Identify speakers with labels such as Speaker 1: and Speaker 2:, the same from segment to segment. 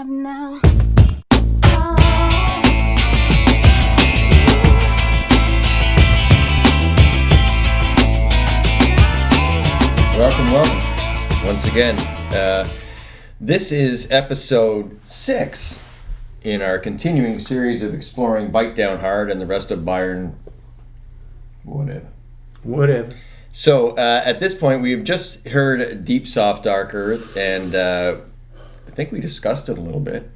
Speaker 1: have now.
Speaker 2: Welcome. Once again, this is episode 6 in our continuing series of exploring Bite Down Hard and the rest of Byron.
Speaker 3: Whatever.
Speaker 2: So at this point, we've just heard Deep, Soft, Dark Earth, and I think we discussed it a little bit.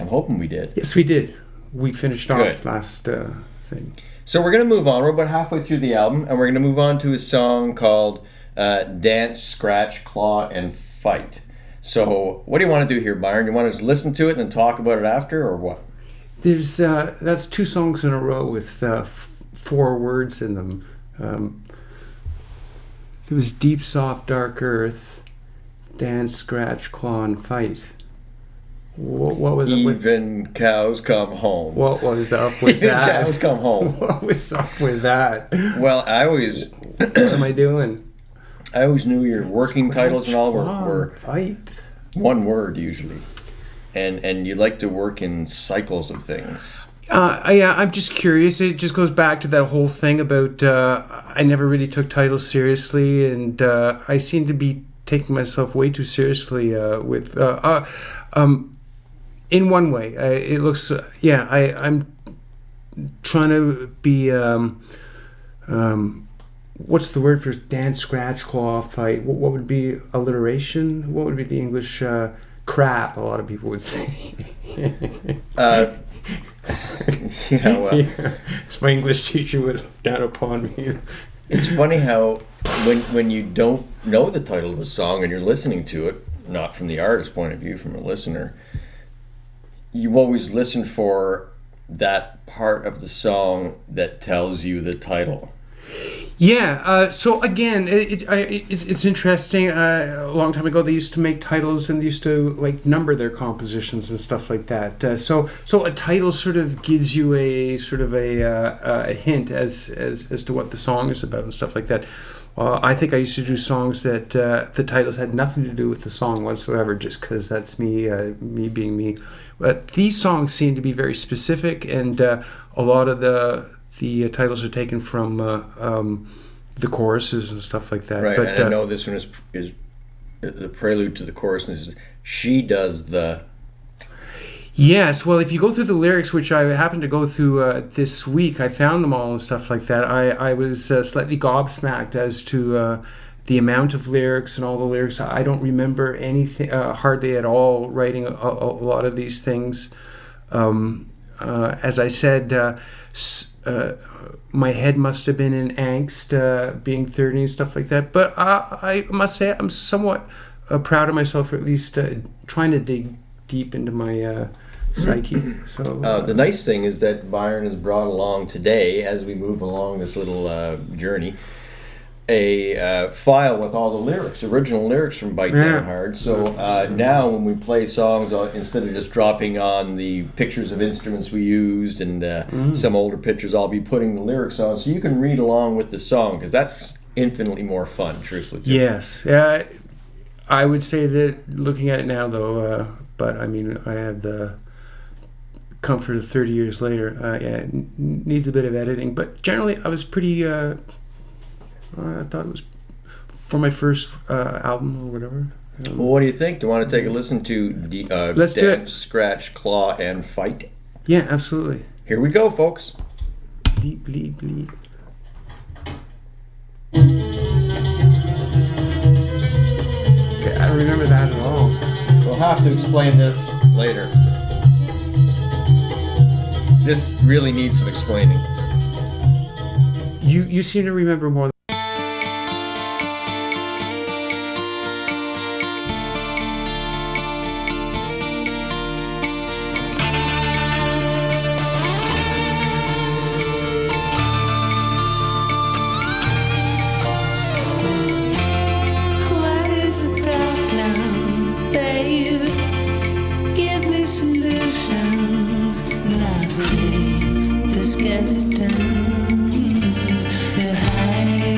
Speaker 2: I'm hoping we did.
Speaker 3: Yes, we did. We finished
Speaker 2: Good.
Speaker 3: off last thing.
Speaker 2: So we're going to move on. We're about halfway through the album, and we're going to move on to a song called Dance, Scratch, Claw, and Fight. So what do you want to do here, Byron? You want to just listen to it and then talk about it after, or what?
Speaker 3: There's that's 2 songs in a row with 4 words in them. There was Deep, Soft, Dark Earth, Dance, Scratch, Claw, and Fight. What was it with?
Speaker 2: Even cows come home.
Speaker 3: What was up with
Speaker 2: Even
Speaker 3: that?
Speaker 2: cows come home.
Speaker 3: What was up with that?
Speaker 2: Well, I always
Speaker 3: What am I doing?
Speaker 2: knew your working titles and all were
Speaker 3: Fight.
Speaker 2: one word usually, and you like to work in cycles of things.
Speaker 3: Yeah, I'm just curious. It just goes back to that whole thing about I never really took titles seriously, and I seem to be taking myself way too seriously with. In one way, it looks. I'm trying to be. What's the word for dance, scratch, claw, fight? What would be alliteration? What would be the English crap? A lot of people would say.
Speaker 2: Yeah, well,
Speaker 3: Yeah. So my English teacher would look down upon me.
Speaker 2: it's funny how when you don't know the title of a song and you're listening to it, not from the artist's point of view, from a listener, you always listen for that part of the song that tells you the title.
Speaker 3: Yeah, so again, it's interesting. A long time ago, they used to make titles and they used to like number their compositions and stuff like that. So a title sort of gives you a sort of a hint as to what the song is about and stuff like that. I think I used to do songs that the titles had nothing to do with the song whatsoever, just because that's me being me. But these songs seem to be very specific, and a lot of the titles are taken from the choruses and stuff like that.
Speaker 2: Right,
Speaker 3: But,
Speaker 2: and I know this one is the prelude to the chorus, and is she does the...
Speaker 3: Yes, well, if you go through the lyrics, which I happened to go through this week, I found them all and stuff like that. I was slightly gobsmacked as to the amount of lyrics and all the lyrics. I don't remember anything, hardly at all, writing a lot of these things. As I said, my head must have been in angst, being 30 and stuff like that. But I must say I'm somewhat proud of myself for at least trying to dig deep into my psyche. So
Speaker 2: the nice thing is that Byron has brought along today, as we move along this little journey, a file with all the lyrics, original lyrics from Bite Down Hard. So now when we play songs, instead of just dropping on the pictures of instruments we used and some older pictures, I'll be putting the lyrics on so you can read along with the song, because that's infinitely more fun, truthfully.
Speaker 3: Yes. I would say that looking at it now, though, but I mean, I have the comfort of 30 years later. It needs a bit of editing, but generally I was pretty... I thought it was for my first album or whatever.
Speaker 2: Well, what do you think? Do you want to take a listen to
Speaker 3: Let's do it.
Speaker 2: Dance, Scratch, Claw, and Fight?
Speaker 3: Yeah, absolutely.
Speaker 2: Here we go, folks.
Speaker 3: Bleep, bleep, bleep. Okay, I don't remember that at all.
Speaker 2: We'll have to explain this later. This really needs some explaining.
Speaker 3: You seem to remember more.
Speaker 4: What is the problem, babe? Give me solutions, not the skeletons. The high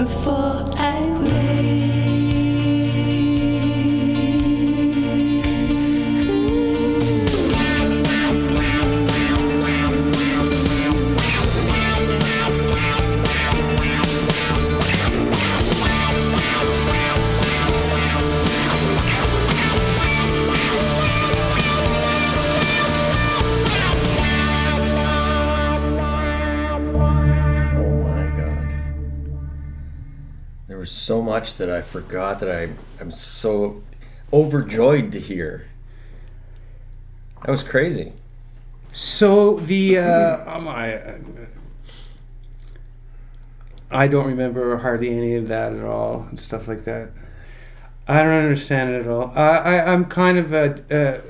Speaker 4: before I wake.
Speaker 2: There was so much that I forgot that I'm so overjoyed to hear. That was crazy.
Speaker 3: So the I don't remember hardly any of that at all and stuff like that. I don't understand it at all. I'm kind of the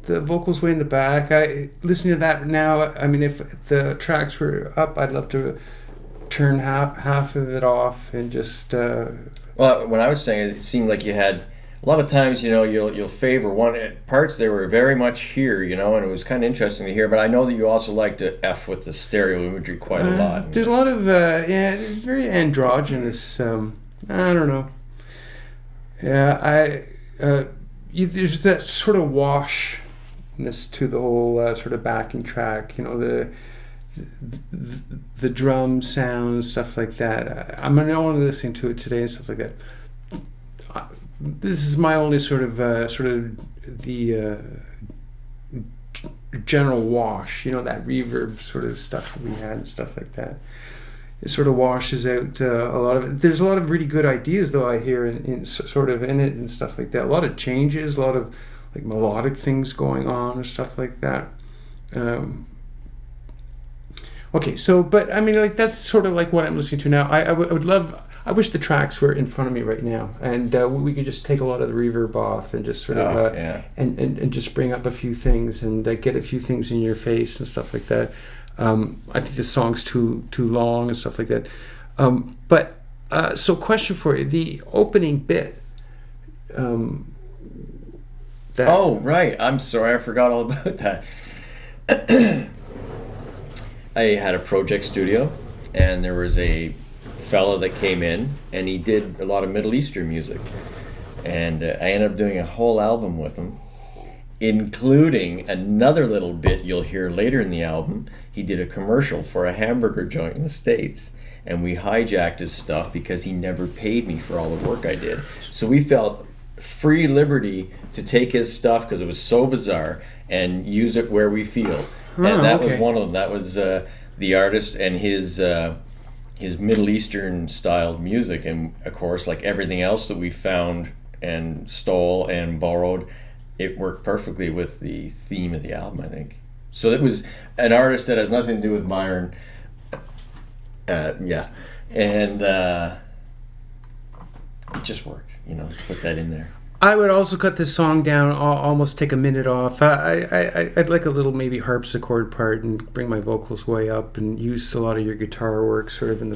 Speaker 3: vocals way in the back. I listening to that now. I mean, if the tracks were up, I'd love to turn half of it off and just.
Speaker 2: Well, when I was saying it seemed like you had a lot of times, you'll favor one parts. They were very much here, and it was kind of interesting to hear. But I know that you also like to f with the stereo imagery quite a lot.
Speaker 3: There's a lot of it's very androgynous. I don't know. Yeah, there's that sort of washness to the whole sort of backing track. The drum sound and stuff like that. I'm not only listening to it today and stuff like that. This is my only sort of the general wash. That reverb sort of stuff that we had and stuff like that. It sort of washes out a lot of it. There's a lot of really good ideas though I hear in sort of in it and stuff like that. A lot of changes, a lot of like melodic things going on and stuff like that. Okay, so, but I mean, like, that's sort of like what I'm listening to now. I would love, I wish the tracks were in front of me right now, and we could just take a lot of the reverb off and just sort of, and just bring up a few things and get a few things in your face and stuff like that. I think the song's too long and stuff like that. So question for you, the opening bit.
Speaker 2: Oh, right. I'm sorry, I forgot all about that. I had a project studio, and there was a fella that came in, and he did a lot of Middle Eastern music. And I ended up doing a whole album with him, including another little bit you'll hear later in the album. He did a commercial for a hamburger joint in the States, and we hijacked his stuff because he never paid me for all the work I did. So we felt free liberty to take his stuff because it was so bizarre and use it where we feel. And that was one of them. That was the artist and his Middle Eastern styled music, and of course, like everything else that we found and stole and borrowed, it worked perfectly with the theme of the album, I think. So it was an artist that has nothing to do with Byron. And it just worked, put that in there.
Speaker 3: I would also cut this song down, almost take a minute off. I'd like a little maybe harpsichord part and bring my vocals way up and use a lot of your guitar work sort of in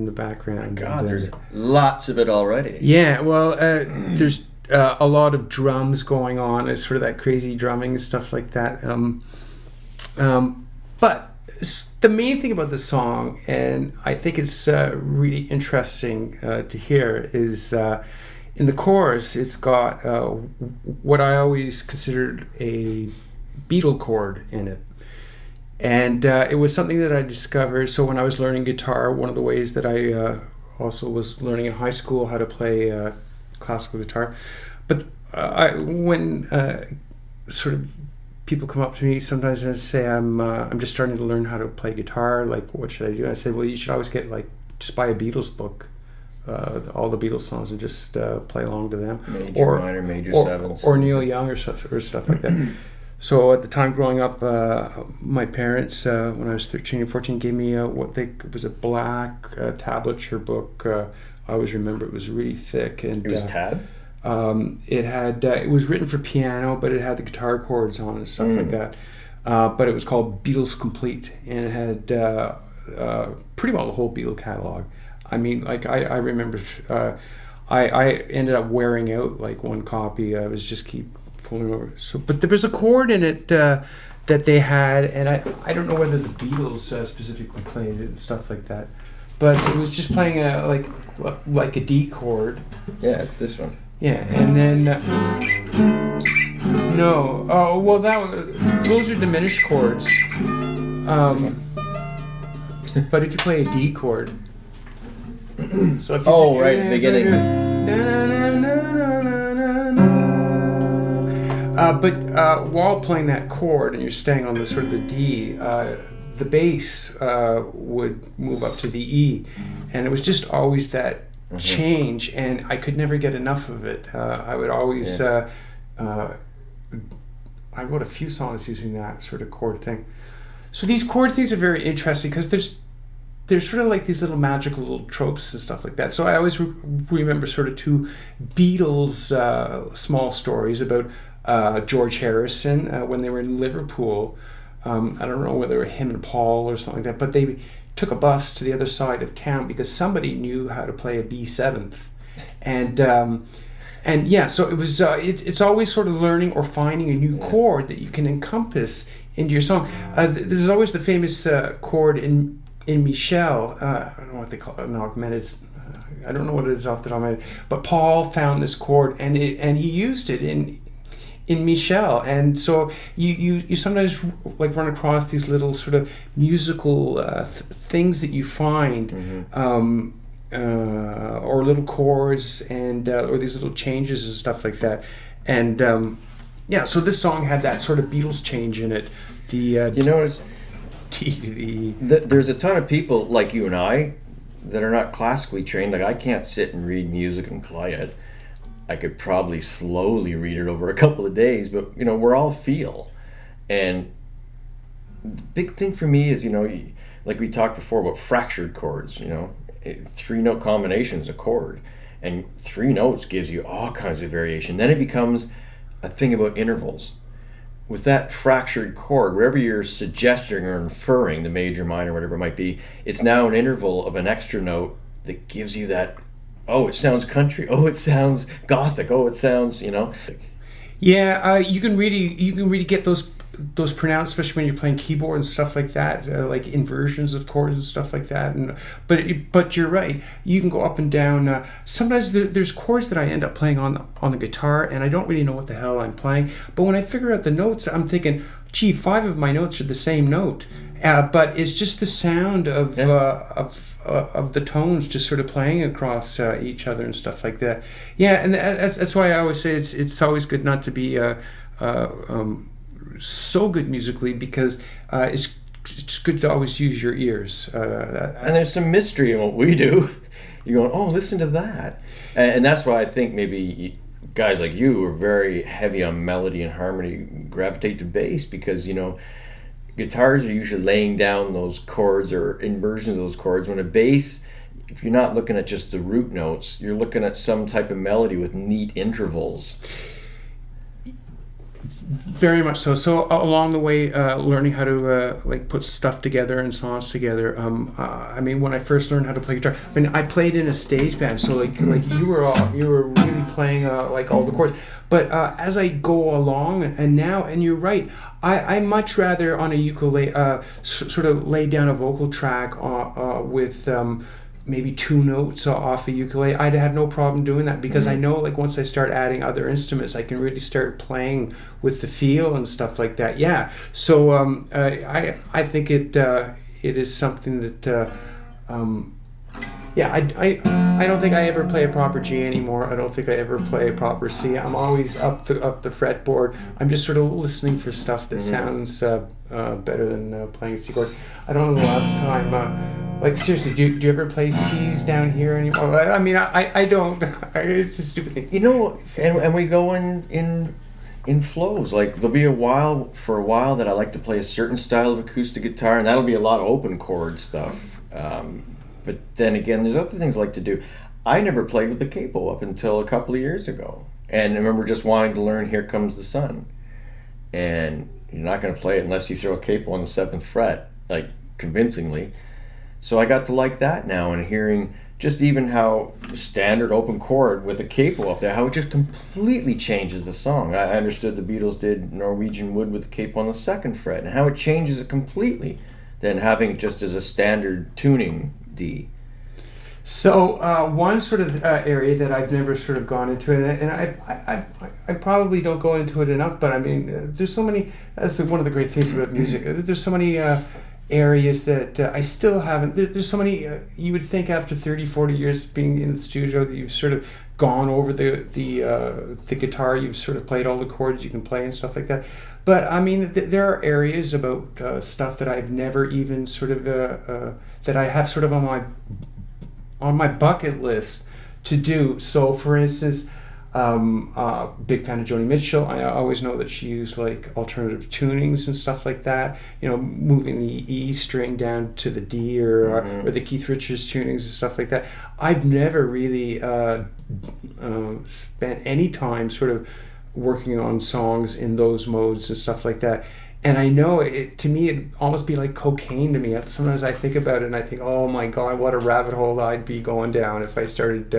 Speaker 3: the background.
Speaker 2: Oh God, there's lots of it already.
Speaker 3: Yeah, well, there's a lot of drums going on. It's sort of that crazy drumming and stuff like that. But the main thing about the song, and I think it's really interesting to hear, is in the chorus, it's got what I always considered a Beatle chord in it. And it was something that I discovered. So when I was learning guitar, one of the ways that I also was learning in high school how to play classical guitar. But when sort of people come up to me sometimes and say, I'm just starting to learn how to play guitar, like what should I do? And I say, well, you should always just buy a Beatles book. All the Beatles songs and just play along to them.
Speaker 2: Major, minor, major sevens.
Speaker 3: Or Neil Young or stuff like that. So at the time growing up, my parents, when I was 13 and 14, gave me it was a black tablature book. I always remember it was really thick. And
Speaker 2: it was tab?
Speaker 3: It was written for piano, but it had the guitar chords on it and stuff like that. But it was called Beatles Complete, and it had pretty well the whole Beatle catalog. I mean, like I remember, I ended up wearing out like one copy. I was just keep pulling over. So, but there was a chord in it that they had, and I don't know whether the Beatles specifically played it and stuff like that. but it was just playing a like a D chord.
Speaker 2: Yeah, it's this one.
Speaker 3: Yeah, and then no. Oh well, those are diminished chords. But if you play a D chord, so if you
Speaker 2: Right, the beginning.
Speaker 3: But while playing that chord and you're staying on the sort of the D, the bass would move up to the E, and it was just always that change, and I could never get enough of it. I would always, I wrote a few songs using that sort of chord thing. So these chord things are very interesting because there's sort of like these little magical little tropes and stuff like that. So I always remember sort of two Beatles small stories about George Harrison when they were in Liverpool. I don't know whether it was him and Paul or something like that, but they took a bus to the other side of town because somebody knew how to play a B7th. And yeah, so it was. It's always sort of learning or finding a new chord that you can encompass into your song. There's always the famous chord in Michel. I don't know what they call it. No, I don't know what it is off the top of my head. But Paul found this chord and he used it in Michel, and so you sometimes like run across these little sort of musical things that you find. Or little chords and or these little changes and stuff like that, and yeah. So this song had that sort of Beatles change in it.
Speaker 2: You notice there's a ton of people like you and I that are not classically trained. Like I can't sit and read music and play it. I could probably slowly read it over a couple of days, but we're all feel. And the big thing for me is like we talked before about fractured chords. 3-note combinations a chord, and 3 notes gives you all kinds of variation. Then it becomes a thing about intervals. With that fractured chord, wherever you're suggesting or inferring the major, minor, whatever it might be, it's now an interval of an extra note that gives you that, oh, it sounds country, oh, it sounds gothic, oh, it sounds,
Speaker 3: Yeah, you can really get those pronounced, especially when you're playing keyboard and stuff like that, like inversions of chords and stuff like that. And but you're right, you can go up and down. Sometimes there's chords that I end up playing on the guitar, and I don't really know what the hell I'm playing. But when I figure out the notes, I'm thinking, gee, 5 of my notes are the same note, but it's just the sound of the tones just sort of playing across each other and stuff like that. Yeah, and that's why I always say it's always good not to be so good musically, because it's good to always use your ears.
Speaker 2: And there's some mystery in what we do. You're going, oh, listen to that. And that's why I think maybe guys like you are very heavy on melody and harmony, gravitate to bass, because guitars are usually laying down those chords or inversions of those chords. When a bass, if you're not looking at just the root notes, you're looking at some type of melody with neat intervals.
Speaker 3: Very much so. So along the way, learning how to put stuff together and songs together. I mean, when I first learned how to play guitar, I played in a stage band. So like you were really playing like all the chords. But as I go along, and you're right, I much rather on a ukulele sort of lay down a vocal track with maybe 2 notes off a ukulele. I'd have no problem doing that, because I know like once I start adding other instruments, I can really start playing with the feel and stuff like that. Yeah. So I think it is something that I don't think I ever play a proper G anymore. I don't think I ever play a proper C. I'm always up the fretboard. I'm just sort of listening for stuff that sounds better than playing a C chord. I don't know the last time. Like seriously, do you ever play C's down here anymore? I mean, I don't. It's a stupid thing.
Speaker 2: And we go in flows. Like there'll be a while that I like to play a certain style of acoustic guitar, and that'll be a lot of open chord stuff. But then again, there's other things I like to do. I never played with the capo up until a couple of years ago, and I remember just wanting to learn "Here Comes the Sun," and you're not going to play it unless you throw a capo on the 7th fret, like convincingly. So I got to like that now, and hearing just even how standard open chord with a capo up there, how it just completely changes the song. I understood the Beatles did Norwegian Wood with the capo on the 2nd fret, and how it changes it completely than having it just as a standard tuning D.
Speaker 3: So one sort of area that I've never sort of gone into, and I probably don't go into it enough, but I mean, there's so many. That's one of the great things about music. There's so many areas that I still haven't. There's so many. You would think after 30, 40 years being in the studio that you've sort of gone over the guitar. You've sort of played all the chords you can play and stuff like that. But I mean, there are areas about stuff that I've never even sort of that I have sort of on my bucket list to do. So for instance, big fan of Joni Mitchell. I always know that she used like alternative tunings and stuff like that, moving the E string down to the D or the Keith Richards tunings and stuff like that. I've never really spent any time sort of working on songs in those modes and stuff like that. And I know to me, it'd almost be like cocaine to me. Sometimes I think about it and I think, oh my God, what a rabbit hole I'd be going down if I started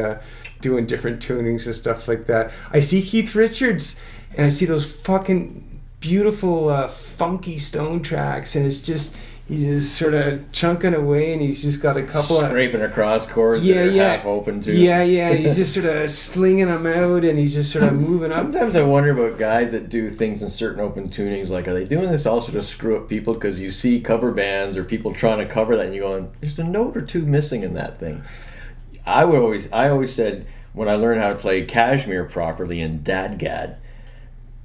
Speaker 3: doing different tunings and stuff like that. I see Keith Richards and I see those fucking beautiful, funky Stone tracks, and it's just, he's just sort of chunking away, and he's just got a couple
Speaker 2: scraping across chords that are half open too.
Speaker 3: Yeah. He's just sort of slinging them out, and he's just sort of moving up.
Speaker 2: Sometimes I wonder about guys that do things in certain open tunings. Like, are they doing this also to screw up people? Because you see cover bands or people trying to cover that, and you go, "There's a note or two missing in that thing." I always said when I learned how to play Kashmir properly in Dadgad,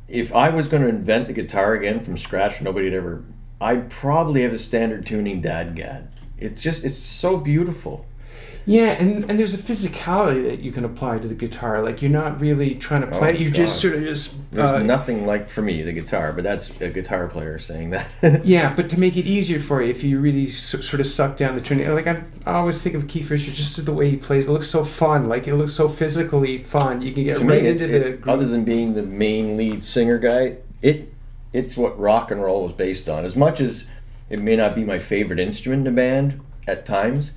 Speaker 2: if I was going to invent the guitar again from scratch, I'd probably have a standard tuning Dadgad. It's so beautiful.
Speaker 3: Yeah, and there's a physicality that you can apply to the guitar. Like, you're not really trying to play it. You just sort of just...
Speaker 2: There's nothing like, for me, the guitar, but that's a guitar player saying that.
Speaker 3: Yeah, but to make it easier for you, if you really sort of suck down the tuning... Like, I always think of Keith Richards just the way he plays. It looks so fun. Like, it looks so physically fun. You can get into the...
Speaker 2: Other than being the main lead singer guy, it's what rock and roll was based on. As much as it may not be my favorite instrument in a band at times,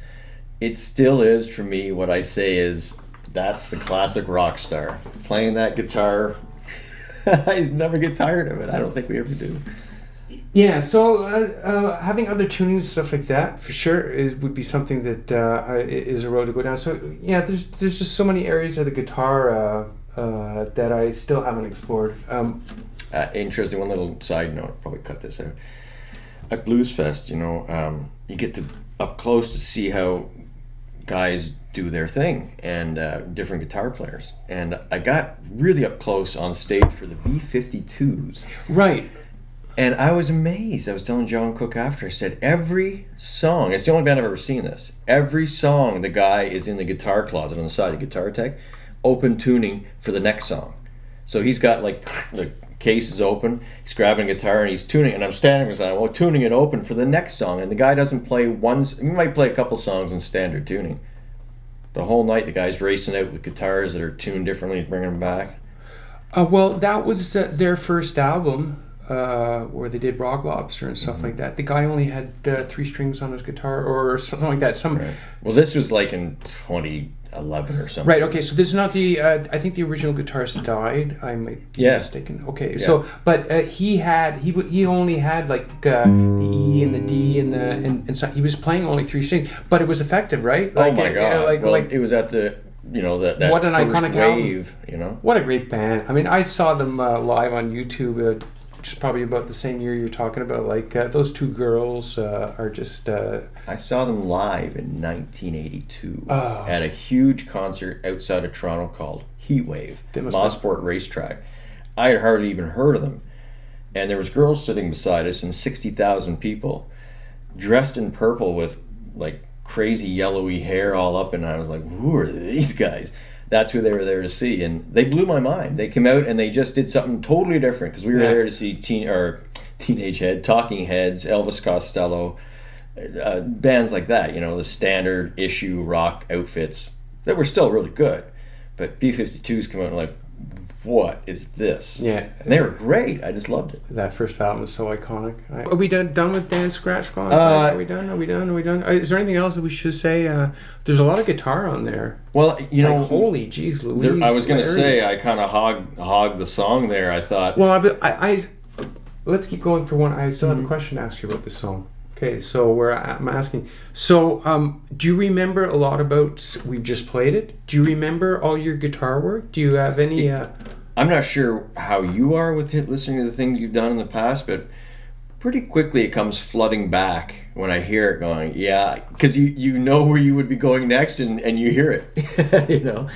Speaker 2: it still is, for me, what I say is, that's the classic rock star. Playing that guitar, I never get tired of it. I don't think we ever do.
Speaker 3: Yeah, so having other tunings and stuff like that, for sure, would be something that is a road to go down. So, yeah, there's just so many areas of the guitar that I still haven't explored.
Speaker 2: Interesting, one little side note, I'll probably cut this out. At Blues Fest, you get to up close to see how guys do their thing, and different guitar players. And I got really up close on stage for the B-52s.
Speaker 3: Right.
Speaker 2: And I was amazed. I was telling John Cook after, I said, every song, it's the only band I've ever seen this, every song the guy is in the guitar closet on the side of the guitar tech, open tuning for the next song. So he's got like the case is open, he's grabbing a guitar and he's tuning, and I'm standing beside him, tuning it open for the next song, and the guy doesn't play he might play a couple songs in standard tuning. The whole night the guy's racing out with guitars that are tuned differently, he's bringing them back.
Speaker 3: Well, that was their first album, where they did Rock Lobster and stuff like that. The guy only had 3 strings on his guitar or something like that.
Speaker 2: Right. Well, this was like in 2011 or something.
Speaker 3: Right, okay, so this is not the, I think the original guitarist died, I might be mistaken. Okay, so, but he only had like the E and the D and so he was playing only 3 strings, but it was effective, right?
Speaker 2: Like, oh my God, it was at the, that
Speaker 3: what an
Speaker 2: first
Speaker 3: iconic
Speaker 2: wave,
Speaker 3: album. What a great band. I mean, I saw them live on YouTube, which is probably about the same year you're talking about. Like, those 2 girls are just...
Speaker 2: I saw them live in 1982 at a huge concert outside of Toronto called Heatwave, Mossport Racetrack. I had hardly even heard of them. And there was girls sitting beside us and 60,000 people dressed in purple with like crazy yellowy hair all up, and I was like, who are these guys? That's who they were there to see, and they blew my mind. They came out and they just did something totally different, because we were there to see Teenage Head, Talking Heads, Elvis Costello, bands like that, the standard issue rock outfits that were still really good. But B-52s come out and like, what is this?
Speaker 3: Yeah.
Speaker 2: And they were great. I just loved it.
Speaker 3: That first album was so iconic. Are we done with Dan Scratch Bond? Are we done? Is there anything else that we should say? There's a lot of guitar on there.
Speaker 2: Well,
Speaker 3: holy jeez Louise.
Speaker 2: I was going to say, I kind of hogged the song there, I thought.
Speaker 3: Well, I let's keep going for one. I still have a question to ask you about this song. Okay, so I'm asking. So, do you remember a lot about? We've just played it. Do you remember all your guitar work? Do you have any?
Speaker 2: I'm not sure how you are with listening to the things you've done in the past, but pretty quickly it comes flooding back when I hear it going, yeah, because you know where you would be going next, and you hear it. You know,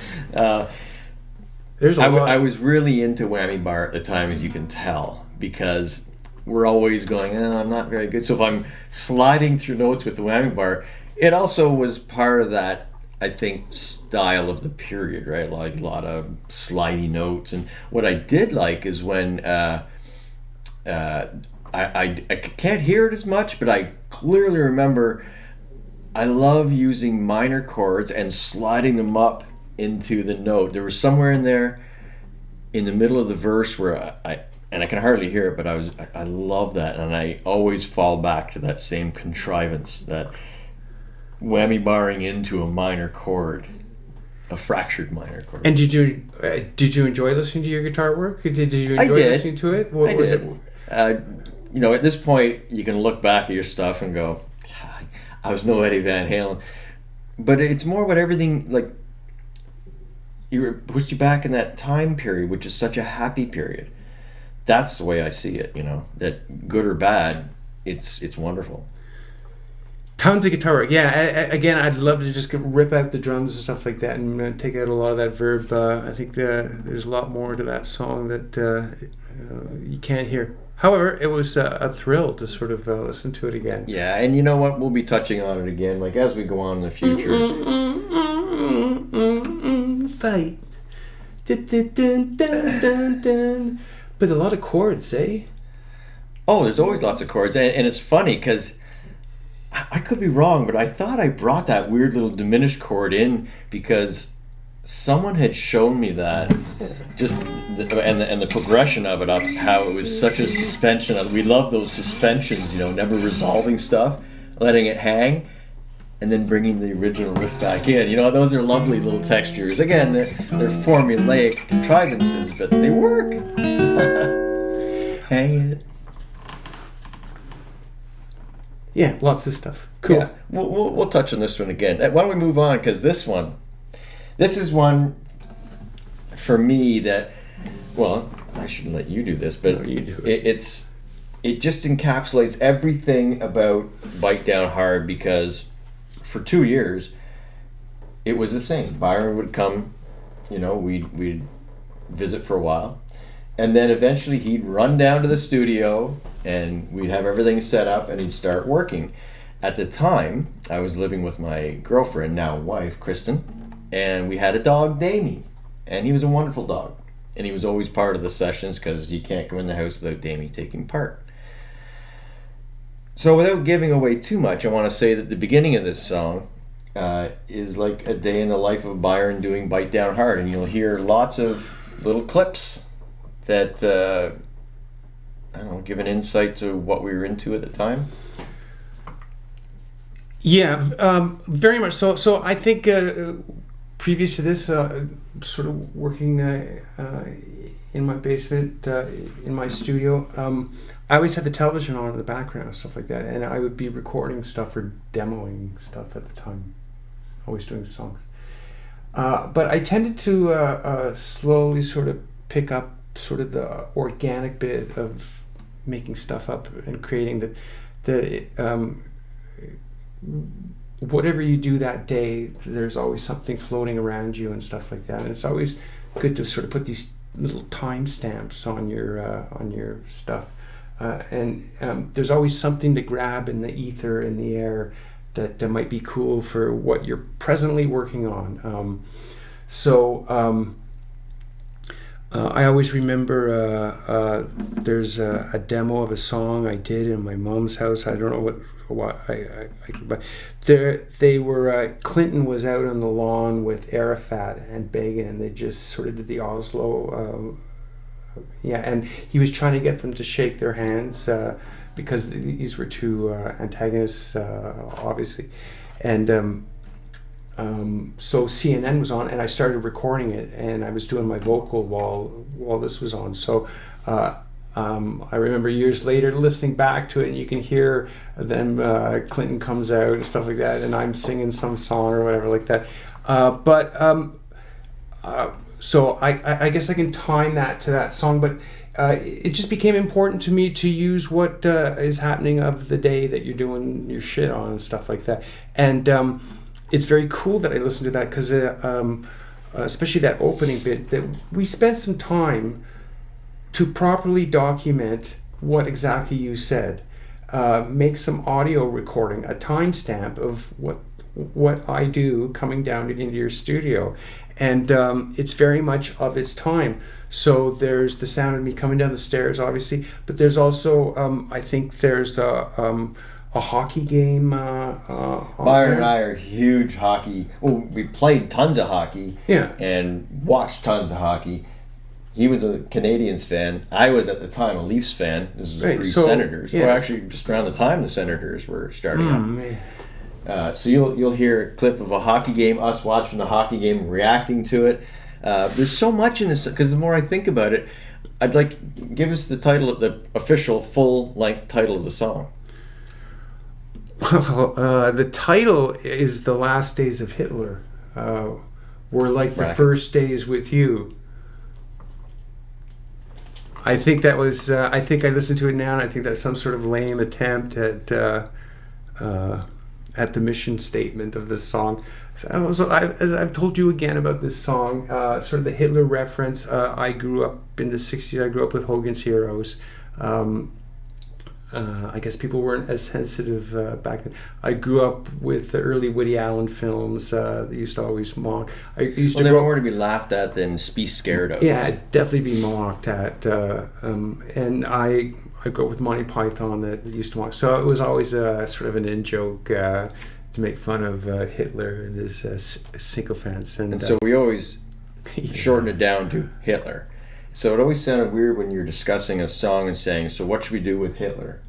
Speaker 3: There's a lot.
Speaker 2: I was really into Whammy Bar at the time, as you can tell, because we're always going, I'm not very good. So if I'm sliding through notes with the Whammy Bar, it also was part of that, I think, style of the period, right? Like a lot of slidey notes. And what I did like is when I can't hear it as much, but I clearly remember I love using minor chords and sliding them up into the note. There was somewhere in there in the middle of the verse where I can hardly hear it, but I love that, and I always fall back to that same contrivance, that whammy barring into a minor chord, a fractured minor chord.
Speaker 3: And did you enjoy listening to your guitar work? Did you enjoy listening to it?
Speaker 2: I did. You know, at this point, you can look back at your stuff and go, I was no Eddie Van Halen. But it's more about everything, like, it puts you back in that time period, which is such a happy period. That's the way I see it, you know, that good or bad, it's wonderful.
Speaker 3: Tons of guitar work. Yeah, again, I'd love to just rip out the drums and stuff like that and take out a lot of that verb. I think there's a lot more to that song that you can't hear. However, it was a thrill to sort of listen to it again.
Speaker 2: Yeah, and you know what? We'll be touching on it again, like as we go on in the future.
Speaker 3: Fight. Dun, dun, dun, dun, dun. But a lot of chords, eh?
Speaker 2: Oh, there's always lots of chords, and it's funny because I could be wrong, but I thought I brought that weird little diminished chord in because someone had shown me that, just and the progression of it, up how it was such a suspension. We love those suspensions, you know, never resolving stuff, letting it hang, and then bringing the original riff back in. You know, those are lovely little textures. Again, they're formulaic contrivances, but they work. Hang it.
Speaker 3: Yeah, lots of stuff. Cool.
Speaker 2: Yeah, we'll touch on this one again. Why don't we move on? Because this is one for me that, well, I shouldn't let you do this, but
Speaker 3: No, you do it.
Speaker 2: It just encapsulates everything about Bite Down Hard, because for 2 years it was the same. Byron would come, you know, we'd visit for a while, and then eventually he'd run down to the studio and we'd have everything set up and he'd start working. At the time, I was living with my girlfriend, now wife, Kristen, and we had a dog, Damie, and he was a wonderful dog. And he was always part of the sessions because you can't go in the house without Damie taking part. So without giving away too much, I want to say that the beginning of this song is like a day in the life of Byron doing Bite Down Hard, and you'll hear lots of little clips that I don't know, give an insight to what we were into at the time.
Speaker 3: Yeah, very much so. So I think previous to this, sort of working in my basement, in my studio, I always had the television on in the background and stuff like that, and I would be recording stuff or demoing stuff at the time, always doing songs. But I tended to slowly sort of pick up sort of the organic bit of making stuff up and creating the whatever you do that day, there's always something floating around you and stuff like that, and it's always good to sort of put these little timestamps on your stuff, and there's always something to grab in the ether, in the air, that might be cool for what you're presently working on. I always remember there's a demo of a song I did in my mom's house. I don't know what but they were Clinton was out on the lawn with Arafat and Begin, and they just sort of did the Oslo and he was trying to get them to shake their hands because these were two antagonists, obviously, and so CNN was on, and I started recording it, and I was doing my vocal while this was on. So I remember years later listening back to it, and you can hear them. Clinton comes out and stuff like that, and I'm singing some song or whatever like that. So I guess I can time that to that song, but it just became important to me to use what is happening of the day that you're doing your shit on and stuff like that. And it's very cool that I listened to that because especially that opening bit, that we spent some time to properly document what exactly you said, make some audio recording, a timestamp of what I do coming down into your studio. And it's very much of its time. So there's the sound of me coming down the stairs, obviously, but there's also, I think there's a hockey game.
Speaker 2: Byron and I are huge hockey. Well, we played tons of hockey and watched tons of hockey. He was a Canadiens fan. I was at the time a Leafs fan. This was pre-Senators. Well, actually, just around the time the Senators were starting up. So you'll hear a clip of a hockey game, us watching the hockey game, reacting to it. There's so much in this, because the more I think about it, I'd like, give us the title, the official full-length title of the song.
Speaker 3: Well, the title is "The Last Days of Hitler." Were like the first days with you. I think that was. I think I listened to it now, and I think that's some sort of lame attempt at the mission statement of this song. So as I've told you again about this song, sort of the Hitler reference. I grew up in the '60s. I grew up with Hogan's Heroes. I guess people weren't as sensitive back then. I grew up with the early Woody Allen films that used to always mock.
Speaker 2: They were more to be laughed at than be scared of.
Speaker 3: Yeah, definitely be mocked at. And I grew up with Monty Python that used to mock. So it was always a sort of an in-joke to make fun of Hitler and his sycophants. And
Speaker 2: so we always shorten it down to Hitler. So it always sounded weird when you're discussing a song and saying, so what should we do with Hitler?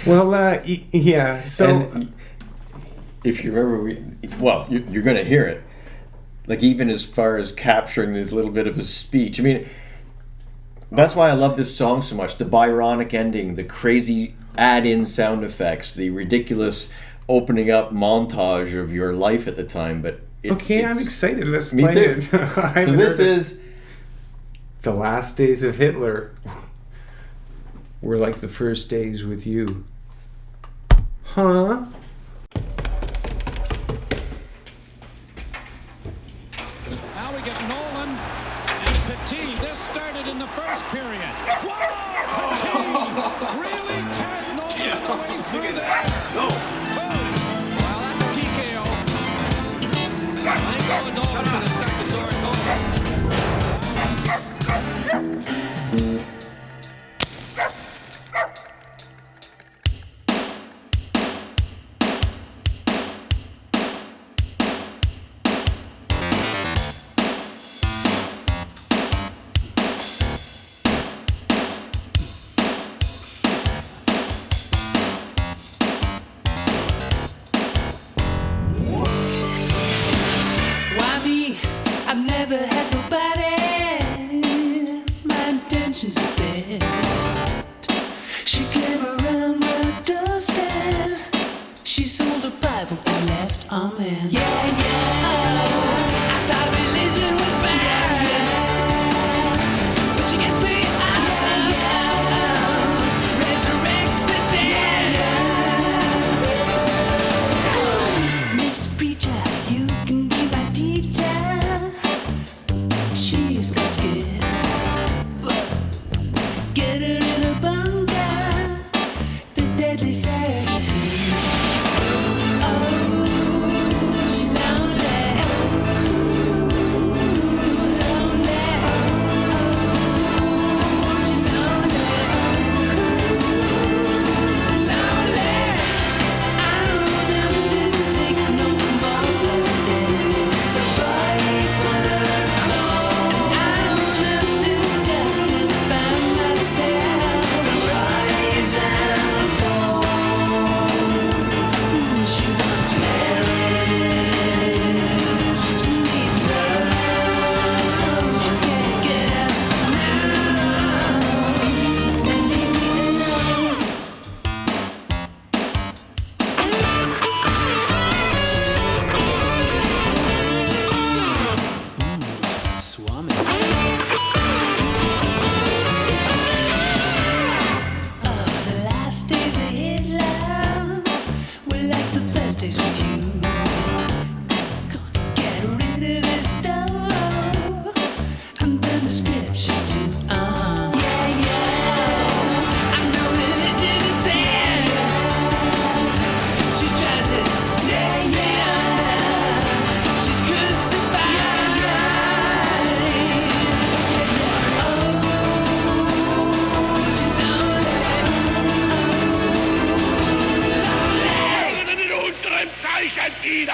Speaker 3: Well, yeah. So
Speaker 2: and if you remember, you're going to hear it. Like even as far as capturing this little bit of his speech. I mean, that's why I love this song so much. The Byronic ending, the crazy add-in sound effects, the ridiculous opening up montage of your life at the time. But
Speaker 3: I'm excited. Let's
Speaker 2: me
Speaker 3: play
Speaker 2: too.
Speaker 3: it.
Speaker 2: So this is
Speaker 3: "The Last Days of Hitler." Were like the first days with you. Huh?
Speaker 1: Now we get Nolan and Petit. This started in the first period. Whoa! Petit really tagged Nolan the way through there. Well, that's a TKO. I think Nolan was going to start the sword.
Speaker 4: Why me? I've never had nobody. My intentions are best. She came around my doorstep. She sold a Bible and left a man. Yeah. I thought religion was bad. But she gets me out. Resurrects the dead. Miss Preacher, you can be my teacher. She's got scared, but get her in a bunker. The deadly sadness. Oh, she's lonely.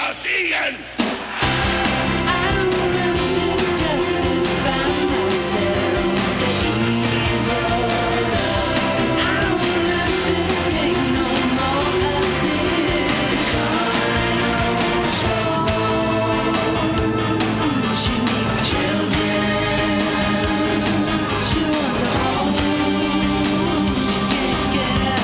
Speaker 5: Ian!
Speaker 4: I don't have to justify myself evil. I don't have to take no more of this. She needs children. She wants a home. She can't get now.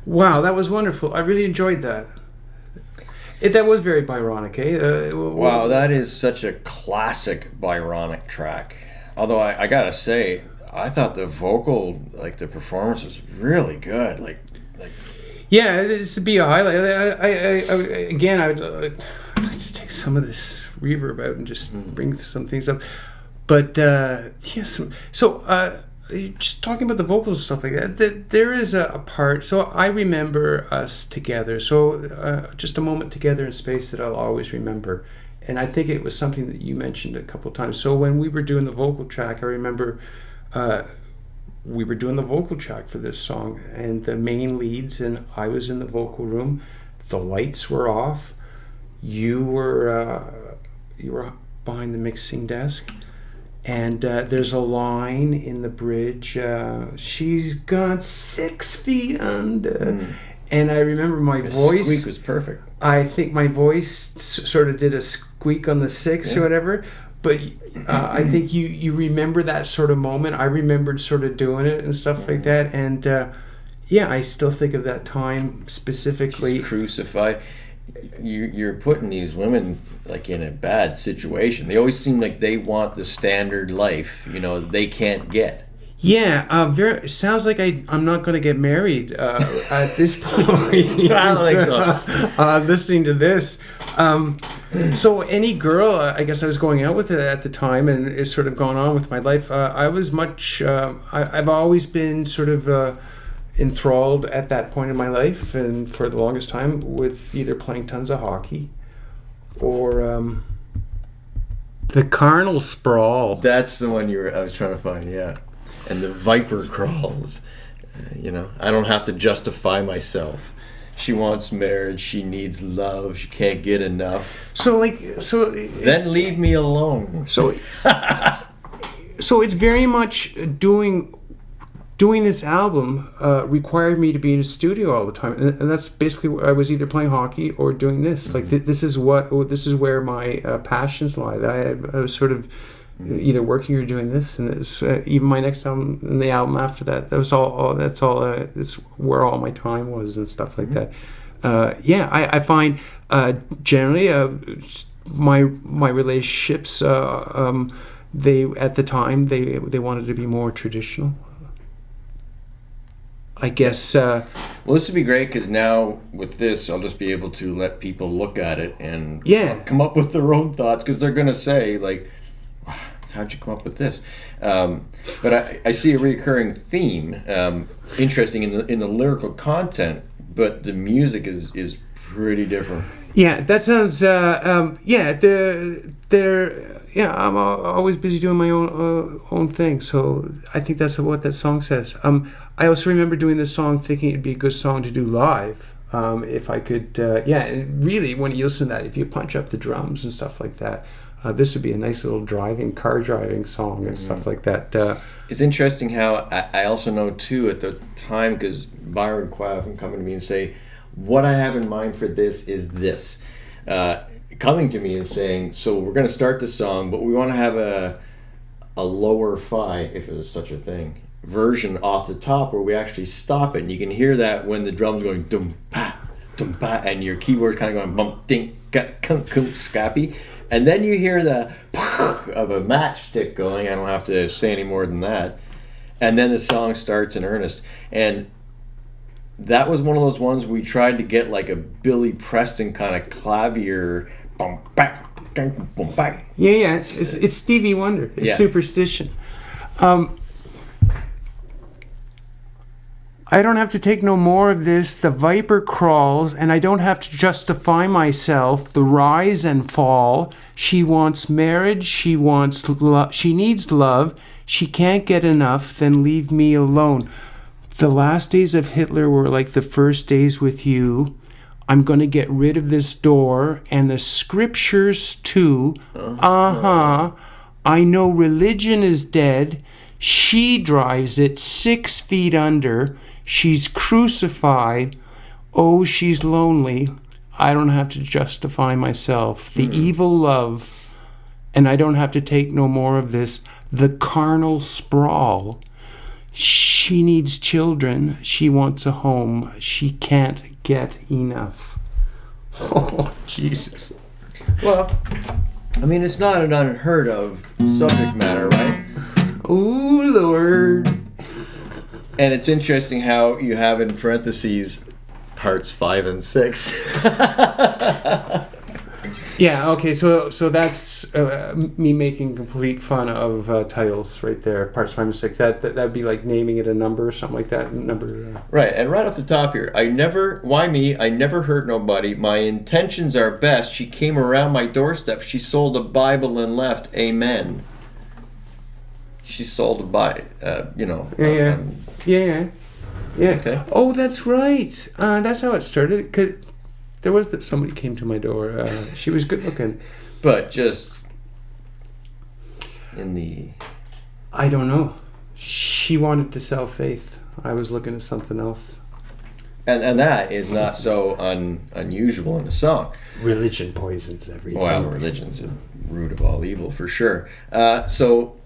Speaker 3: Wow, that was wonderful. I really enjoyed that. That was very Byronic, eh?
Speaker 2: Wow, that is such a classic Byronic track. Although I gotta say, I thought the vocal, like the performance, was really good. Like
Speaker 3: Yeah, it's to be a highlight. Again, I would like to take some of this reverb out and just bring some things up. But yes, so just talking about the vocals and stuff like that, there is a part. So I remember us together. So just a moment together in space that I'll always remember. And I think it was something that you mentioned a couple of times. So when we were doing the vocal track, I remember we were doing the vocal track for this song, and the main leads, and I was in the vocal room. The lights were off. You were behind the mixing desk, and there's a line in the bridge. She's got 6 feet under, and I remember my voice.
Speaker 2: Squeak was perfect.
Speaker 3: I think my voice sort of did a squeak on the 6 or whatever. But I think you remember that sort of moment. I remembered sort of doing it and stuff like that. And yeah, I still think of that time specifically.
Speaker 2: She's crucified. You're putting these women like in a bad situation. They always seem like they want the standard life, they can't get.
Speaker 3: Yeah, it sounds like I'm not going to get married at this point.
Speaker 2: I don't think so.
Speaker 3: Listening to this. So any girl, I guess I was going out with at the time, and it's sort of gone on with my life. I was much, I've always been sort of enthralled at that point in my life, and for the longest time, with either playing tons of hockey or the carnal sprawl.
Speaker 2: That's the one I was trying to find, yeah. And the viper crawls. I don't have to justify myself. She wants marriage. She needs love. She can't get enough. Then leave me alone.
Speaker 3: So it's very much doing this album required me to be in a studio all the time, and that's basically I was either playing hockey or doing this. Like this is where my passions lie. I was sort of either working or doing this, and it's even my next album and the album after that. That was all. That's where all my time was and stuff like that. I find generally my relationships. They at the time they wanted to be more traditional. I guess. Well,
Speaker 2: this would be great because now with this, I'll just be able to let people look at it and come up with their own thoughts, because they're going to say, like, how'd you come up with this? But I see a recurring theme, interesting in the lyrical content, but the music is pretty different.
Speaker 3: Yeah, that sounds. I'm always busy doing my own thing, so I think that's what that song says. I also remember doing this song thinking it'd be a good song to do live. If I could, and really, when you listen to that, if you punch up the drums and stuff like that, this would be a nice little car driving song and stuff like that.
Speaker 2: It's interesting how I also know too at the time, because Byron quite often come to me and say, what I have in mind for this is this. Coming to me and saying, so we're going to start the song, but we want to have a lower fi, if it was such a thing, version off the top where we actually stop it. And you can hear that when the drum's going dum pa, and your keyboard's kind of going bump, ding, scrappy. And then you hear the of a matchstick going. I don't have to say any more than that. And then the song starts in earnest. And that was one of those ones we tried to get like a Billy Preston kind of clavier. Boom, back, boom, back.
Speaker 3: Yeah. It's Stevie Wonder. It's Superstition. I don't have to take no more of this. The viper crawls, and I don't have to justify myself. The rise and fall. She wants marriage. She wants she needs love. She can't get enough. Then leave me alone. The last days of Hitler were like the first days with you. I'm going to get rid of this door and the scriptures too. I know religion is dead. She drives it 6 feet under. She's crucified. Oh, she's lonely. I don't have to justify myself. The evil love. And I don't have to take no more of this. The carnal sprawl. She needs children. She wants a home. She can't get enough. Oh, Jesus.
Speaker 2: Well, I mean, it's not an unheard of subject matter, right?
Speaker 3: Oh, Lord.
Speaker 2: And it's interesting how you have in parentheses parts 5 and 6.
Speaker 3: Yeah, okay, so that's me making complete fun of titles right there, parts 5 and 6. That'd be like naming it a number or something like that.
Speaker 2: Right, and right off the top here, why me? I never hurt nobody. My intentions are best. She came around my doorstep. She sold a Bible and left. Amen. She sold a Bible,
Speaker 3: Yeah.
Speaker 2: Okay.
Speaker 3: Oh, that's right. That's how it started. There was that somebody came to my door. She was good looking.
Speaker 2: But just in the...
Speaker 3: I don't know. She wanted to sell faith. I was looking at something else.
Speaker 2: And that is not so unusual in a song.
Speaker 3: Religion poisons everything.
Speaker 2: Well, religion's the root of all evil, for sure. So...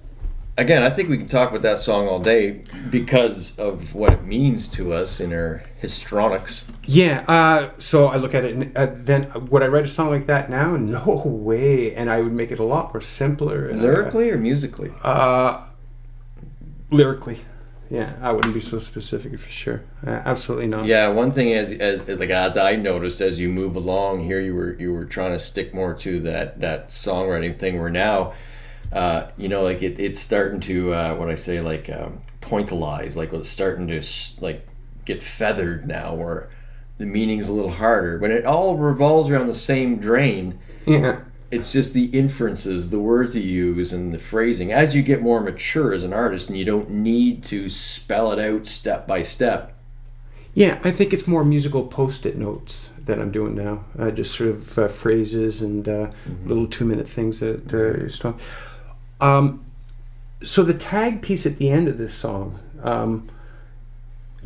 Speaker 2: Again, I think we can talk about that song all day because of what it means to us in our histrionics.
Speaker 3: Yeah, so I look at it, and then would I write a song like that now? No way. And I would make it a lot more simpler.
Speaker 2: Lyrically or musically?
Speaker 3: Lyrically. Yeah, I wouldn't be so specific for sure. Absolutely not.
Speaker 2: Yeah, one thing as I noticed as you move along here, you were trying to stick more to that songwriting thing where now... it's starting to pointalize, like it's starting to get feathered now, where the meaning's a little harder. When it all revolves around the same drain, it's just the inferences, the words you use, and the phrasing. As you get more mature as an artist, and you don't need to spell it out step by step.
Speaker 3: Yeah, I think it's more musical post-it notes that I'm doing now. Just sort of phrases and little 2-minute things that you stop. So the tag piece at the end of this song,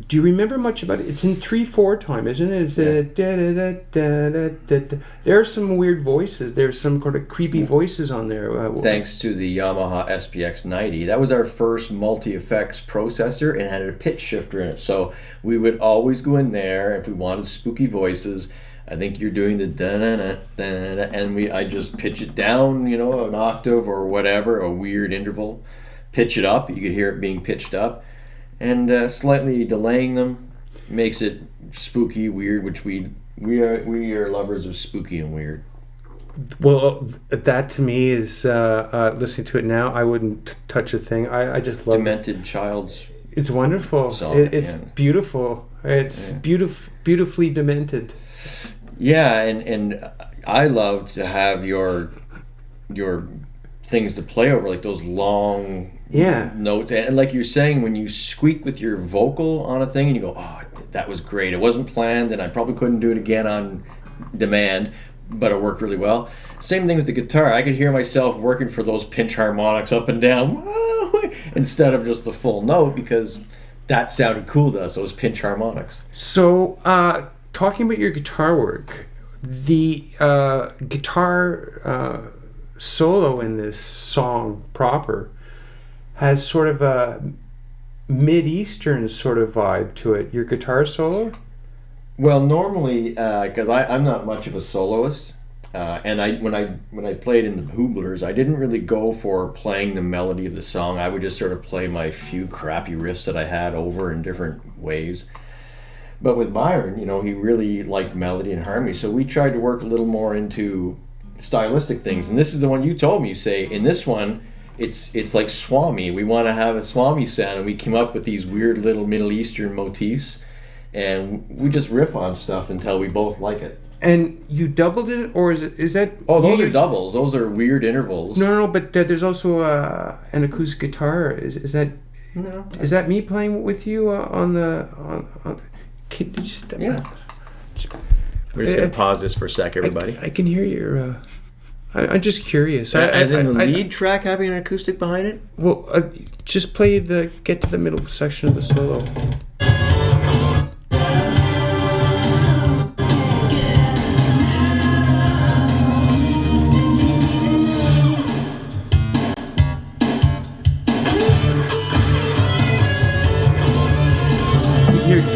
Speaker 3: do you remember much about it? It's in 3/4 time, isn't it? It's there are some weird voices. There's some kind of creepy voices on there.
Speaker 2: Thanks to the Yamaha SPX 90. That was our first multi-effects processor and had a pitch shifter in it. So we would always go in there if we wanted spooky voices. I think you're doing the da-na-na, da-na-na, and I just pitch it down, an octave or whatever, a weird interval. Pitch it up. You could hear it being pitched up. And slightly delaying them makes it spooky, weird, which we are lovers of spooky and weird.
Speaker 3: Well, that to me is listening to it now. I wouldn't touch a thing. I just love
Speaker 2: Demented Child's.
Speaker 3: It's wonderful.
Speaker 2: Song,
Speaker 3: It's
Speaker 2: yeah.
Speaker 3: beautiful. It's beautifully demented.
Speaker 2: Yeah, and I love to have your things to play over, like those long notes, and like you're saying, when you squeak with your vocal on a thing and you go, oh, that was great, it wasn't planned and I probably couldn't do it again on demand, but it worked really well. Same thing with the guitar. I could hear myself working for those pinch harmonics up and down instead of just the full note, because that sounded cool to us, those pinch harmonics.
Speaker 3: So talking about your guitar work, the guitar solo in this song proper has sort of a mid-eastern sort of vibe to it. Your guitar solo?
Speaker 2: Well, normally, because I'm not much of a soloist, and when I played in the Hooblers, I didn't really go for playing the melody of the song. I would just sort of play my few crappy riffs that I had over in different ways. But with Byron, he really liked melody and harmony, so we tried to work a little more into stylistic things. And this is the one you told me. You say, in this one, it's like Swami. We want to have a Swami sound, and we came up with these weird little Middle Eastern motifs, and we just riff on stuff until we both like it.
Speaker 3: And you doubled it, or is that?
Speaker 2: Oh, those are doubles. Those are weird intervals.
Speaker 3: No, but there's also an acoustic guitar. Is that?
Speaker 2: No.
Speaker 3: Is that me playing with you on the? Can you just?
Speaker 2: Yeah. We're just going to pause this for a sec, everybody.
Speaker 3: I can hear your. I'm just curious.
Speaker 2: As in the lead track having an acoustic behind it?
Speaker 3: Well, just get to the middle section of the solo. You hear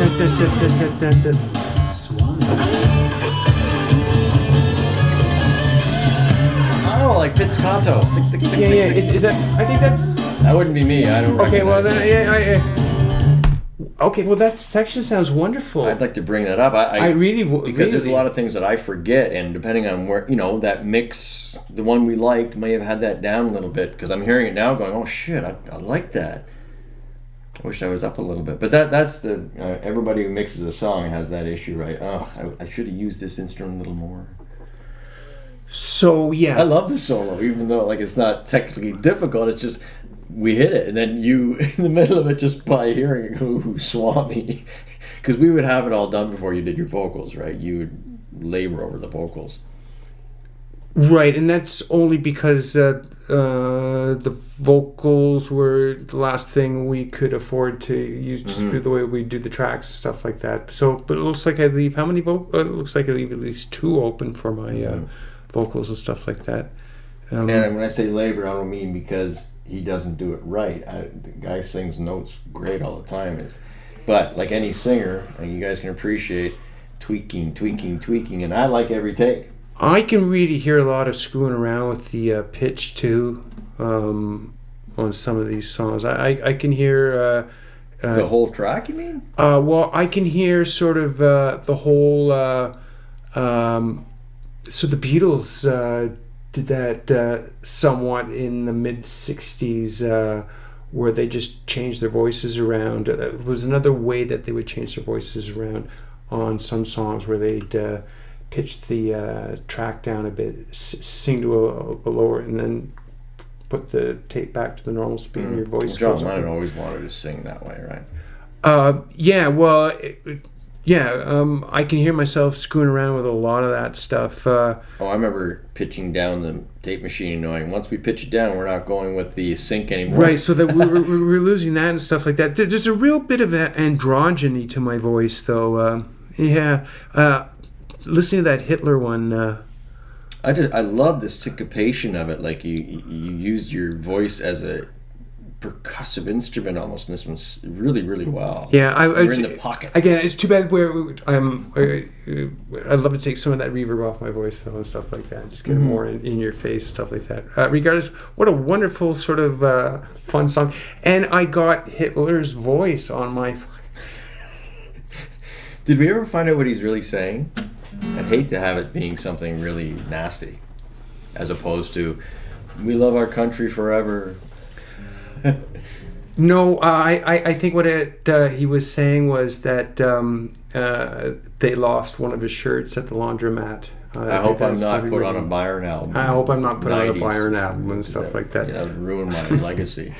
Speaker 2: Oh, like pizzicato.
Speaker 3: Yeah. Is that? I think that's.
Speaker 2: That wouldn't be me. I don't.
Speaker 3: Okay, well
Speaker 2: recognize
Speaker 3: then,
Speaker 2: it.
Speaker 3: Okay, well that section sounds wonderful.
Speaker 2: I'd like to bring that up. I
Speaker 3: really
Speaker 2: because there's a lot of things that I forget, and depending on where that mix, the one we liked may have had that down a little bit, because I'm hearing it now, going, oh shit, I like that. I wish I was up a little bit, but that's the everybody who mixes a song has that issue, right? Oh, I should have used this instrument a little more.
Speaker 3: So yeah,
Speaker 2: I love the solo, even though it's not technically difficult. It's just we hit it, and then you in the middle of it, just by hearing it, go, ooh, Swami, because we would have it all done before you did your vocals, right? You would labor over the vocals,
Speaker 3: right, and that's only because the vocals were the last thing we could afford to use, just the way we do the tracks, stuff like that. So, but it looks like I leave how many it looks like I leave at least 2 open for my vocals and stuff like that.
Speaker 2: And when I say labor, I don't mean because he doesn't do it right. The guy sings notes great all the time, but like any singer, and you guys can appreciate tweaking, and I like every take.
Speaker 3: I can really hear a lot of screwing around with the pitch too on some of these songs. I can hear
Speaker 2: the whole track, you mean?
Speaker 3: Well, I can hear sort of the whole. So the Beatles did that somewhat in the mid '60s, where they just changed their voices around. It was another way that they would change their voices around on some songs, where they'd pitch the track down a bit, sing to a lower, and then put the tape back to the normal speed, and your voice
Speaker 2: John
Speaker 3: goes up.
Speaker 2: Lennon always wanted to sing that way, right?
Speaker 3: Yeah, well, I can hear myself screwing around with a lot of that stuff.
Speaker 2: I remember pitching down the tape machine, knowing once we pitch it down, we're not going with the sync anymore.
Speaker 3: Right, so that we're losing that and stuff like that. There's a real bit of androgyny to my voice, though. Listening to that Hitler one.
Speaker 2: I love the syncopation of it. Like you used your voice as a percussive instrument almost, and this one's really, really well.
Speaker 3: Yeah,
Speaker 2: you're in the pocket.
Speaker 3: Again, it's too bad where I'd love to take some of that reverb off my voice though and stuff like that. Just get it more in your face, stuff like that. Regardless, what a wonderful sort of fun song. And I got Hitler's voice on my.
Speaker 2: Did we ever find out what he's really saying? I'd hate to have it being something really nasty. as opposed to "We love our country forever."
Speaker 3: No, I think what he was saying was that they lost one of his shirts at the laundromat.
Speaker 2: I hope I'm not put on a Byron album.
Speaker 3: I hope I'm not put on a
Speaker 2: 90s.
Speaker 3: Byron album and stuff like that.
Speaker 2: Yeah, ruin my legacy.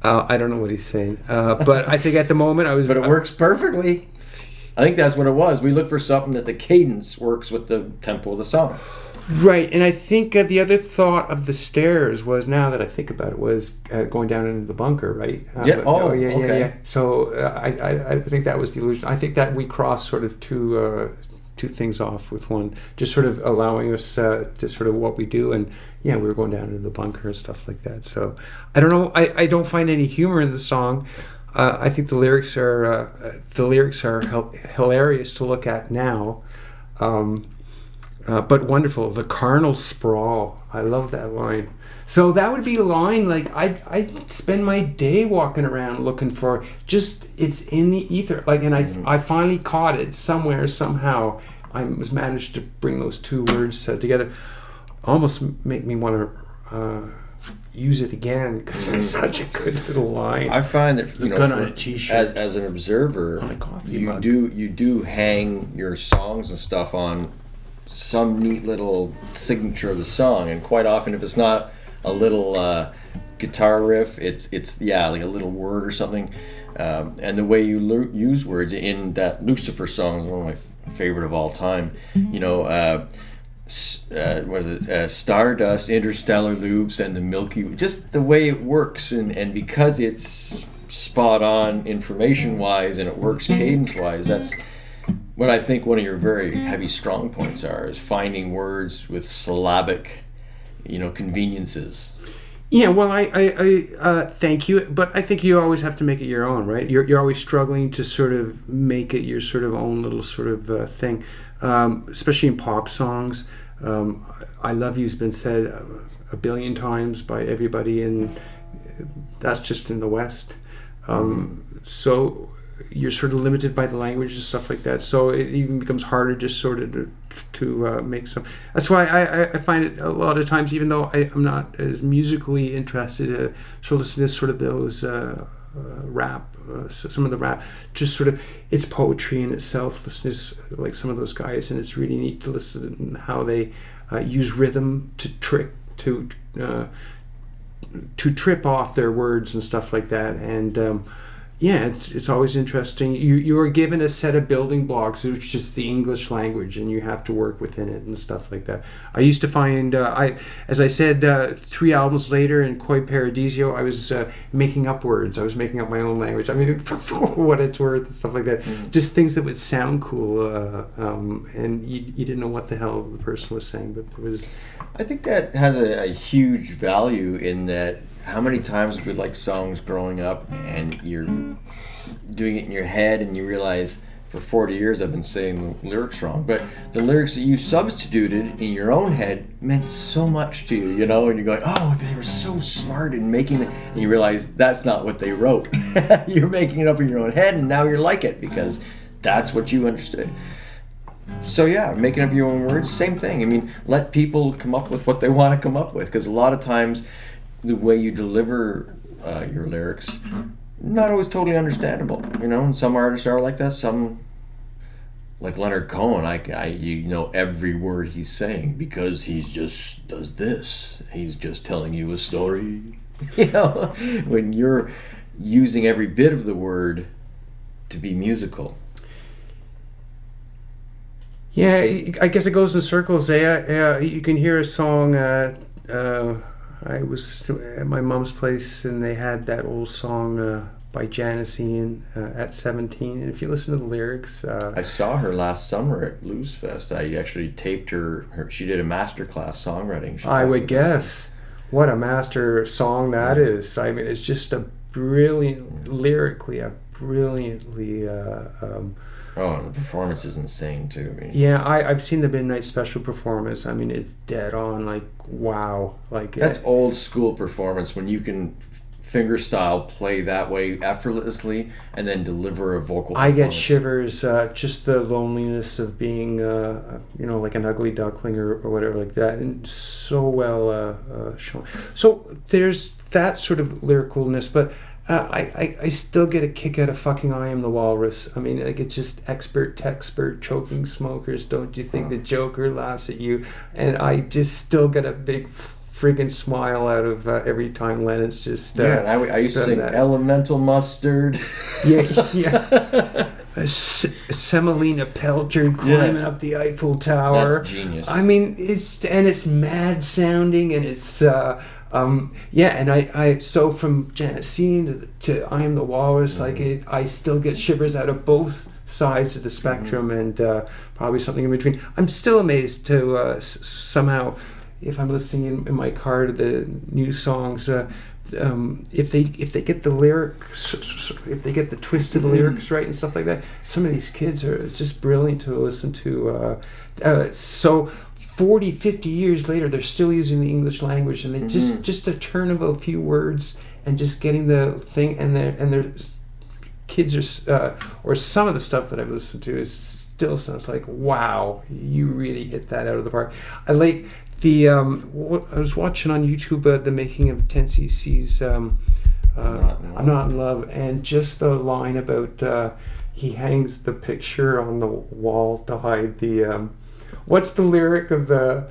Speaker 3: I don't know what he's saying, but I think at the moment
Speaker 2: But it works perfectly. I think that's what it was. We look for something that the cadence works with the tempo of the song.
Speaker 3: Right, and I think the other thought of the stairs was, now that I think about it, was going down into the bunker, right?
Speaker 2: Yeah. Okay.
Speaker 3: So I think that was the illusion. I think that we crossed sort of two things off with one, just sort of allowing us to sort of what we do, and we were going down into the bunker and stuff like that. So I don't know. I don't find any humor in the song. I think the lyrics are hilarious to look at now. But wonderful. The carnal sprawl. I love that line. So that would be a line like I'd spend my day walking around looking for, just, it's in the ether. Like, and I finally caught it somewhere, somehow. I was managed to bring those two words together. Almost make me want to use it again, because it's such a good little line.
Speaker 2: I find that
Speaker 3: on a t-shirt.
Speaker 2: as an observer,
Speaker 3: on a coffee
Speaker 2: you
Speaker 3: mug.
Speaker 2: do hang your songs and stuff on some neat little signature of the song, and quite often, if it's not a little guitar riff, it's like a little word or something. And the way you use words in that Lucifer song is one of my favorite of all time. What is it? Stardust, interstellar loops, and the Milky Way. Just the way it works, and because it's spot on information wise and it works cadence wise, that's what I think one of your very heavy strong points is finding words with syllabic, conveniences.
Speaker 3: Yeah, well, I thank you, but I think you always have to make it your own, right? You're always struggling to sort of make it your sort of own little sort of thing, especially in pop songs. "I love you's been said a billion times by everybody, and that's just in the West. So you're sort of limited by the language and stuff like that. So it even becomes harder just sort of to make some. That's why I find it a lot of times, even though I'm not as musically interested, to listen to sort of those rap, some of the rap, just sort of, it's poetry in itself. Listen to like some of those guys, and it's really neat to listen to how they use rhythm to trip off their words and stuff like that. And it's always interesting. You are given a set of building blocks, which is just the English language, and you have to work within it and stuff like that. I used to find, as I said, 3 albums later in Koi Paradiso, I was making up words. I was making up my own language. I mean, for what it's worth and stuff like that. Just things that would sound cool, and you didn't know what the hell the person was saying, but it was.
Speaker 2: I think that has a huge value in that. How many times we like songs growing up, and you're doing it in your head, and you realize for 40 years I've been saying the lyrics wrong, but the lyrics that you substituted in your own head meant so much to you, and you're going, oh, they were so smart in making it, and you realize that's not what they wrote. You're making it up in your own head, and now you're like it because that's what you understood. So making up your own words, same thing. I mean, let people come up with what they want to come up with, because a lot of times the way you deliver your lyrics, not always totally understandable, and some artists are like that. Some, like Leonard Cohen, every word he's saying because he's just does this. He's just telling you a story. When you're using every bit of the word to be musical.
Speaker 3: Yeah, I guess it goes in circles. You can hear a song. I was at my mom's place, and they had that old song by Janice Ian, At 17. And if you listen to the lyrics...
Speaker 2: I saw her last summer at Blues Fest. I actually taped her she did a masterclass songwriting.
Speaker 3: I would guess. What a master song that is. I mean, it's just a brilliant, lyrically, a brilliantly...
Speaker 2: and the performance is insane too. I mean,
Speaker 3: yeah, I've seen the Midnight Special performance. I mean, it's dead on. Like, wow. Like
Speaker 2: that's old school performance when you can finger style play that way effortlessly and then deliver a vocal
Speaker 3: I get
Speaker 2: performance.
Speaker 3: shivers, just the loneliness of being, like an ugly duckling or whatever like that, and so well shown. So there's that sort of lyricalness, but I still get a kick out of fucking I Am the Walrus. I mean, like, it's just expert, texpert, choking smokers. Don't you think the Joker laughs at you? And I just still get a big friggin' smile out of every time Lennon's just
Speaker 2: and I used to sing
Speaker 3: that.
Speaker 2: Elemental Mustard.
Speaker 3: Yeah. Semolina Pelter climbing up the Eiffel Tower.
Speaker 2: That's genius.
Speaker 3: I mean, it's mad sounding, and it's and I so from Janacine to I Am the Walrus, I still get shivers out of both sides of the spectrum, and probably something in between. I'm still amazed to somehow, if I'm listening in my car to the new songs, if they get the lyrics, if they get the twist of the lyrics right and stuff like that, some of these kids are just brilliant to listen to. So 40, 50 years later, they're still using the English language, and they just a turn of a few words and just getting the thing, and their kids are, or some of the stuff that I've listened to still sounds like, wow, you really hit that out of the park. I like the I was watching on YouTube the making of 10cc's I'm Not in Love, and just the line about he hangs the picture on the wall to hide the what's the lyric of the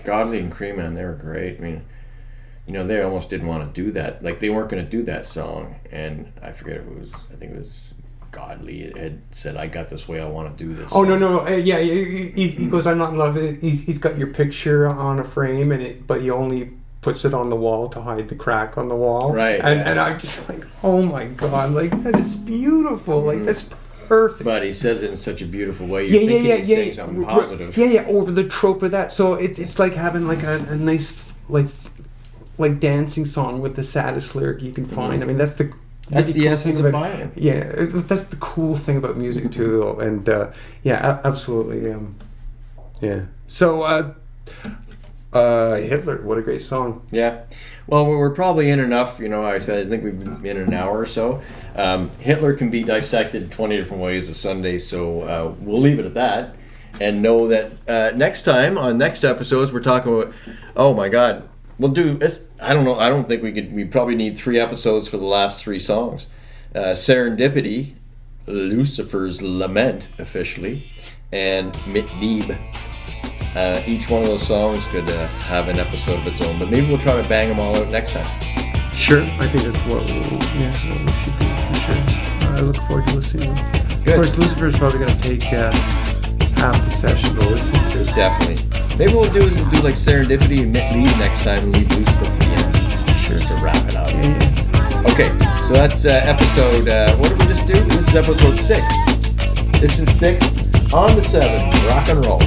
Speaker 2: Godley and Cream, man, they were great. I mean, they almost didn't want to do that. Like, they weren't going to do that song, and I forget who it was. I think it was Godley had said, "I got this way. I want to do this."
Speaker 3: Oh, no. Yeah, he goes, "I'm not in love." He's got your picture on a frame, but he only puts it on the wall to hide the crack on the wall.
Speaker 2: Right.
Speaker 3: And I'm just like, oh my God, like, that is beautiful. Like, that's perfect.
Speaker 2: But he says it in such a beautiful way. You're thinking he's saying something positive.
Speaker 3: Over the trope of that. So it's like having like a nice like dancing song with the saddest lyric you can find. I mean, that's the cool
Speaker 2: essence of Byron.
Speaker 3: Yeah, that's the cool thing about music too, though. And absolutely. So Hitler, what a great song.
Speaker 2: Yeah. Well, we're probably in enough. I said I think we've been in an hour or so. Hitler can be dissected 20 different ways a Sunday, so we'll leave it at that. And know that next time, on next episodes, we're talking about, oh my God, we'll do this. I don't know. I don't think we probably need 3 episodes for the last 3 songs. Serendipity, Lucifer's Lament, officially, and Mitnib. Each one of those songs could have an episode of its own, but maybe we'll try to bang them all out next time.
Speaker 3: Sure, I think that's what we should do, for sure. I look forward to listening.
Speaker 2: Good.
Speaker 3: Of course, Lucifer's probably going to take half the session to listen to.
Speaker 2: Definitely. Maybe what we'll do like Serendipity and Mitnib next time, and leave Lucifer for the end. Sure, to wrap it up.
Speaker 3: Yeah.
Speaker 2: Okay, so that's episode, what did we just do? This is episode 6. This is 6 on the 7, rock and roll.